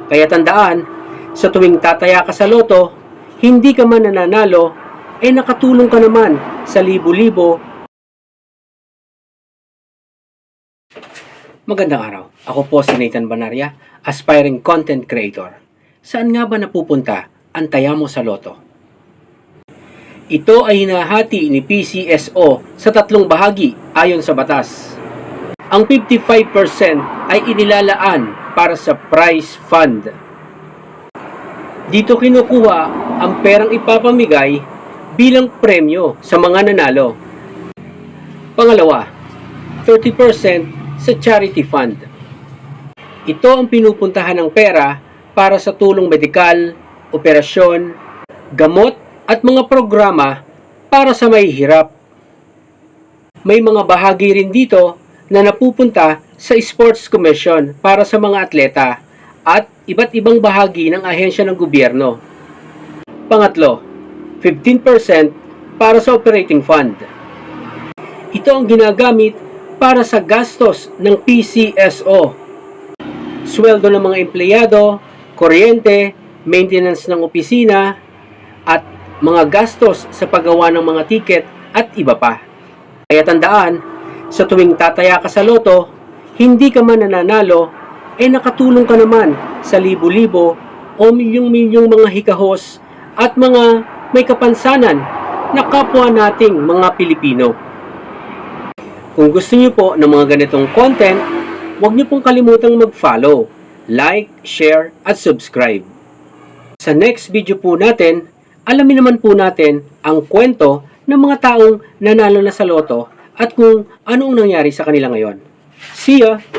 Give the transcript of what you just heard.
Kaya tandaan, sa tuwing tataya ka sa loto, hindi ka man nananalo, nakatulong ka naman sa libo-libo. Magandang araw. Ako po si Nathan Banarya, aspiring content creator. Saan nga ba napupunta ang taya mo sa loto? Ito ay hinahati ni PCSO sa tatlong bahagi ayon sa batas. Ang 55% ay inilalaan para sa prize fund. Dito kinukuha ang perang ipapamigay bilang premyo sa mga nanalo. Pangalawa, 30% sa charity fund. Ito ang pinupuntahan ng pera para sa tulong medikal, operasyon, gamot at mga programa para sa mahihirap. May mga bahagi rin dito na napupunta sa Sports Commission para sa mga atleta at iba't ibang bahagi ng ahensya ng gobyerno. Pangatlo, 15% para sa operating fund. Ito ang ginagamit para sa gastos ng PCSO. Sweldo ng mga empleyado, kuryente, maintenance ng opisina, at mga gastos sa paggawa ng mga tiket at iba pa. Kaya tandaan, sa tuwing tataya ka sa loto, hindi ka man nananalo, nakatulong ka naman sa libo-libo o milyong-milyong mga hikahos at mga may kapansanan na kapwa nating mga Pilipino. Kung gusto niyo po ng mga ganitong content, huwag niyo pong kalimutang mag-follow, like, share, at subscribe. Sa next video po natin, alamin naman po natin ang kwento ng mga taong nanalo na sa loto at kung ano ang nangyari sa kanila ngayon. See ya!